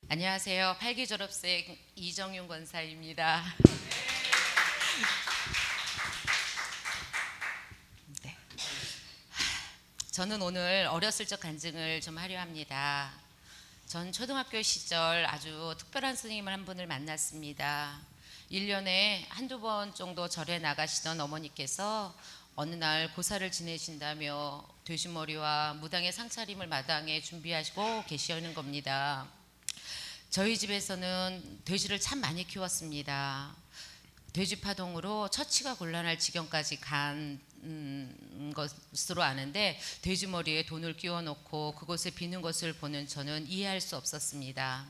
안녕하세요. 8기 졸업생 이정윤 권사입니다. 네. 저는 오늘 어렸을 적 간증을 좀 하려 합니다. 전 초등학교 시절 아주 특별한 스님을 한 분을 만났습니다. 1년에 한두 번 정도 절에 나가시던 어머니께서 어느 날 고사를 지내신다며 돼지머리와 무당의 상차림을 마당에 준비하시고 계시는 겁니다. 저희 집에서는 돼지를 참 많이 키웠습니다. 돼지 파동으로 처치가 곤란할 지경까지 간 것으로 아는데 돼지 머리에 돈을 끼워 놓고 그곳에 비는 것을 보는 저는 이해할 수 없었습니다.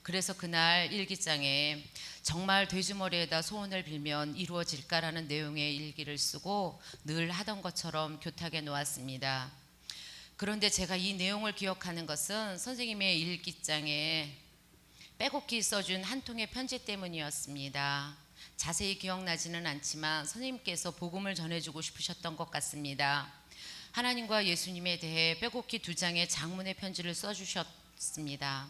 그래서 그날 일기장에 정말 돼지 머리에다 소원을 빌면 이루어질까라는 내용의 일기를 쓰고 늘 하던 것처럼 교탁에 놓았습니다. 그런데 제가 이 내용을 기억하는 것은 선생님의 일기장에 빼곡히 써준 한 통의 편지 때문이었습니다. 자세히 기억나지는 않지만 선생님께서 복음을 전해주고 싶으셨던 것 같습니다. 하나님과 예수님에 대해 빼곡히 2장의 장문의 편지를 써주셨습니다.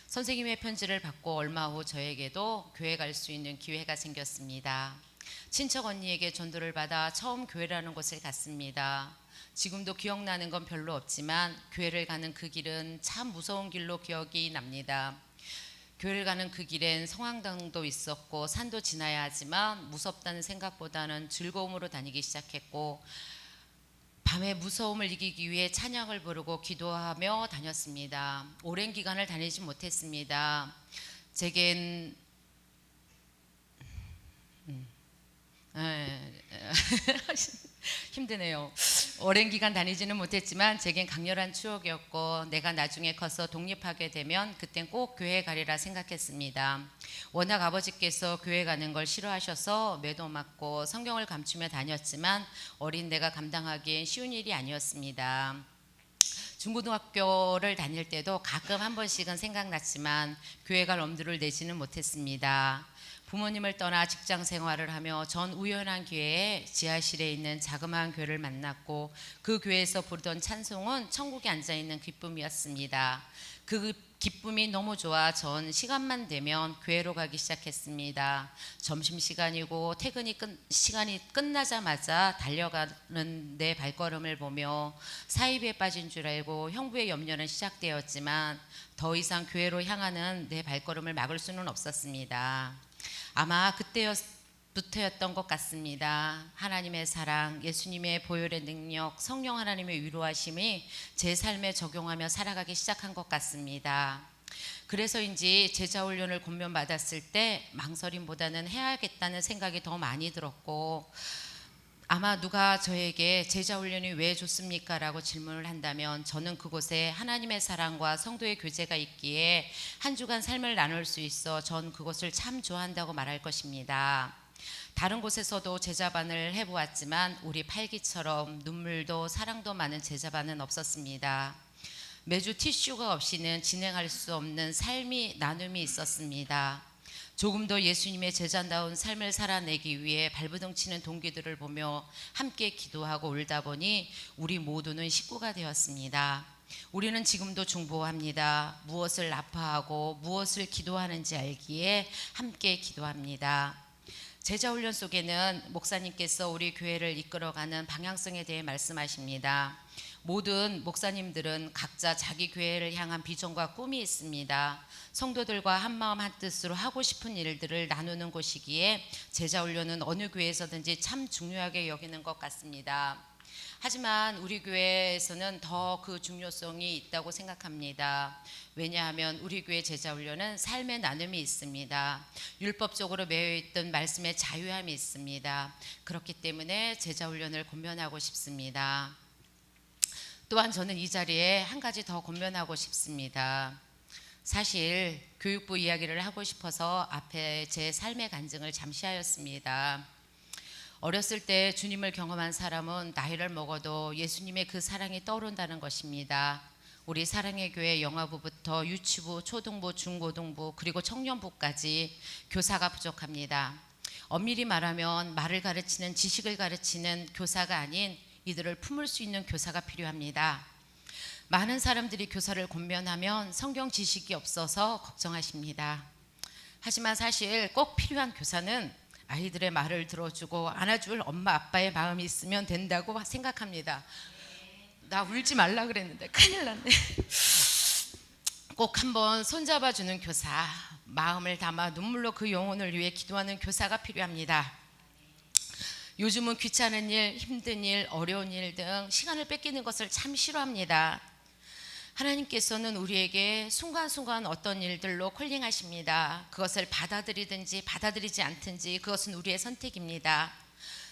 선생님의 편지를 받고 얼마 후 저에게도 교회 갈 수 있는 기회가 생겼습니다. 친척 언니에게 전도를 받아 처음 교회라는 곳을 갔습니다. 지금도 기억나는 건 별로 없지만 교회를 가는 그 길은 참 무서운 길로 기억이 납니다. 교회를 가는 그 길엔 성황당도 있었고 산도 지나야 하지만 무섭다는 생각보다는 즐거움으로 다니기 시작했고 밤에 무서움을 이기기 위해 찬양을 부르고 기도하며 다녔습니다. 오랜 기간을 다니지 못했습니다. 제겐 힘드네요. 오랜 기간 다니지는 못했지만 제겐 강렬한 추억이었고 내가 나중에 커서 독립하게 되면 그땐 꼭 교회 가리라 생각했습니다. 워낙 아버지께서 교회 가는 걸 싫어하셔서 매도 맞고 성경을 감추며 다녔지만 어린 내가 감당하기엔 쉬운 일이 아니었습니다. 중고등학교를 다닐 때도 가끔 한 번씩은 생각났지만 교회 갈 엄두를 내지는 못했습니다. 부모님을 떠나 직장 생활을 하며 전 우연한 기회에 지하실에 있는 자그마한 교회를 만났고 그 교회에서 부르던 찬송은 천국에 앉아있는 기쁨이었습니다. 그 기쁨이 너무 좋아 전 시간만 되면 교회로 가기 시작했습니다. 점심시간이고 시간이 끝나자마자 달려가는 내 발걸음을 보며 사이비에 빠진 줄 알고 형부의 염려는 시작되었지만 더 이상 교회로 향하는 내 발걸음을 막을 수는 없었습니다. 아마 그때부터였던 것 같습니다. 하나님의 사랑, 예수님의 보혈의 능력, 성령 하나님의 위로하심이 제 삶에 적용하며 살아가기 시작한 것 같습니다. 그래서인지 제자훈련을 권면받았을 때 망설임보다는 해야겠다는 생각이 더 많이 들었고 아마 누가 저에게 제자훈련이 왜 좋습니까? 라고 질문을 한다면 저는 그곳에 하나님의 사랑과 성도의 교제가 있기에 한 주간 삶을 나눌 수 있어 전 그것을 참 좋아한다고 말할 것입니다. 다른 곳에서도 제자반을 해보았지만 우리 팔기처럼 눈물도 사랑도 많은 제자반은 없었습니다. 매주 티슈가 없이는 진행할 수 없는 삶이 나눔이 있었습니다. 조금 더 예수님의 제자다운 삶을 살아내기 위해 발버둥 치는 동기들을 보며 함께 기도하고 울다 보니 우리 모두는 식구가 되었습니다. 우리는 지금도 중보합니다. 무엇을 아파하고 무엇을 기도하는지 알기에 함께 기도합니다. 제자훈련 속에는 목사님께서 우리 교회를 이끌어가는 방향성에 대해 말씀하십니다. 모든 목사님들은 각자 자기 교회를 향한 비전과 꿈이 있습니다. 성도들과 한마음 한뜻으로 하고 싶은 일들을 나누는 곳이기에 제자훈련은 어느 교회에서든지 참 중요하게 여기는 것 같습니다. 하지만 우리 교회에서는 더 그 중요성이 있다고 생각합니다. 왜냐하면 우리 교회 제자훈련은 삶의 나눔이 있습니다. 율법적으로 매여있던 말씀의 자유함이 있습니다. 그렇기 때문에 제자훈련을 권면하고 싶습니다. 또한 저는 이 자리에 한 가지 더 권면하고 싶습니다. 사실 교육부 이야기를 하고 싶어서 앞에 제 삶의 간증을 잠시 하였습니다. 어렸을 때 주님을 경험한 사람은 나이를 먹어도 예수님의 그 사랑이 떠오른다는 것입니다. 우리 사랑의 교회 영아부부터 유치부, 초등부, 중고등부 그리고 청년부까지 교사가 부족합니다. 엄밀히 말하면 말을 가르치는 지식을 가르치는 교사가 아닌 이들을 품을 수 있는 교사가 필요합니다. 많은 사람들이 교사를 권면하면 성경 지식이 없어서 걱정하십니다. 하지만 사실 꼭 필요한 교사는 아이들의 말을 들어주고 안아줄 엄마 아빠의 마음이 있으면 된다고 생각합니다. 나 울지 말라 그랬는데 큰일 났네. 꼭 한번 손잡아주는 교사, 마음을 담아 눈물로 그 영혼을 위해 기도하는 교사가 필요합니다. 요즘은 귀찮은 일, 힘든 일, 어려운 일 등 시간을 뺏기는 것을 참 싫어합니다. 하나님께서는 우리에게 순간순간 어떤 일들로 콜링하십니다. 그것을 받아들이든지 받아들이지 않든지 그것은 우리의 선택입니다.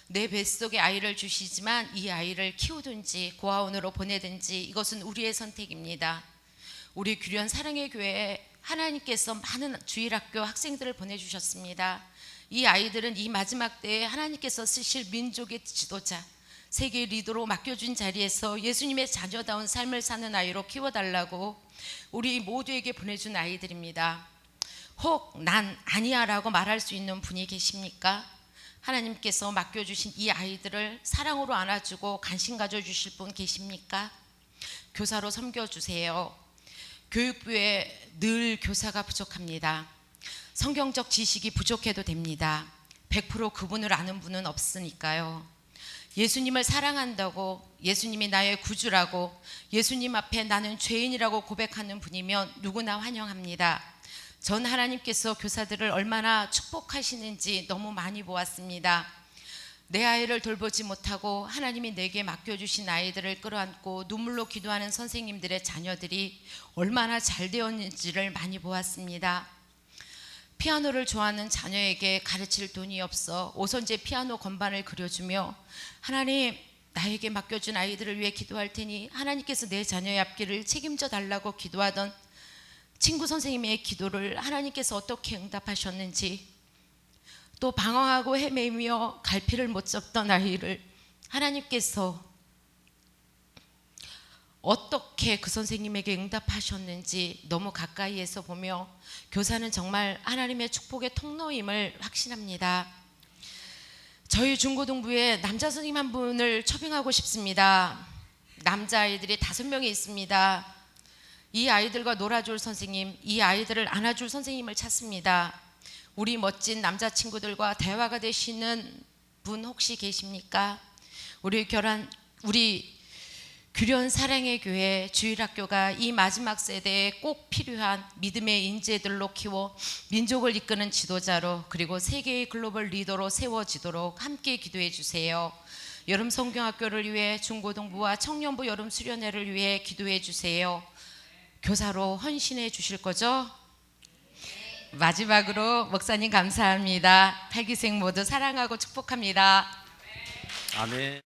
내 뱃속에 아이를 주시지만 이 아이를 키우든지 고아원으로 보내든지 이것은 우리의 선택입니다. 우리 규련 사랑의 교회에 하나님께서 많은 주일학교 학생들을 보내주셨습니다. 이 아이들은 이 마지막 때에 하나님께서 쓰실 민족의 지도자, 세계 리더로 맡겨준 자리에서 예수님의 자녀다운 삶을 사는 아이로 키워달라고 우리 모두에게 보내준 아이들입니다. 혹 난 아니야 라고 말할 수 있는 분이 계십니까? 하나님께서 맡겨주신 이 아이들을 사랑으로 안아주고 관심 가져주실 분 계십니까? 교사로 섬겨주세요. 교육부에 늘 교사가 부족합니다. 성경적 지식이 부족해도 됩니다. 100% 그분을 아는 분은 없으니까요. 예수님을 사랑한다고, 예수님이 나의 구주라고, 예수님 앞에 나는 죄인이라고 고백하는 분이면 누구나 환영합니다. 전 하나님께서 교사들을 얼마나 축복하시는지 너무 많이 보았습니다. 내 아이를 돌보지 못하고 하나님이 내게 맡겨주신 아이들을 끌어안고 눈물로 기도하는 선생님들의 자녀들이 얼마나 잘 되었는지를 많이 보았습니다. 피아노를 좋아하는 자녀에게 가르칠 돈이 없어 오선제 피아노 건반을 그려주며 하나님 나에게 맡겨준 아이들을 위해 기도할 테니 하나님께서 내 자녀의 앞길을 책임져 달라고 기도하던 친구 선생님의 기도를 하나님께서 어떻게 응답하셨는지, 또 방황하고 헤매며 갈피를 못 잡던 아이를 하나님께서 어떻게 그 선생님에게 응답하셨는지 너무 가까이에서 보며 교사는 정말 하나님의 축복의 통로임을 확신합니다. 저희 중고등부에 남자 선생님 한 분을 초빙하고 싶습니다. 남자아이들이 5명이 있습니다. 이 아이들과 놀아줄 선생님, 이 아이들을 안아줄 선생님을 찾습니다. 우리 멋진 남자친구들과 대화가 되시는 분 혹시 계십니까? 우리 규련 사랑의 교회 주일학교가 이 마지막 세대에 꼭 필요한 믿음의 인재들로 키워 민족을 이끄는 지도자로, 그리고 세계의 글로벌 리더로 세워지도록 함께 기도해 주세요. 여름 성경학교를 위해 중고등부와 청년부 여름 수련회를 위해 기도해 주세요. 교사로 헌신해 주실 거죠? 마지막으로 목사님 감사합니다. 8기생 모두 사랑하고 축복합니다. 아멘.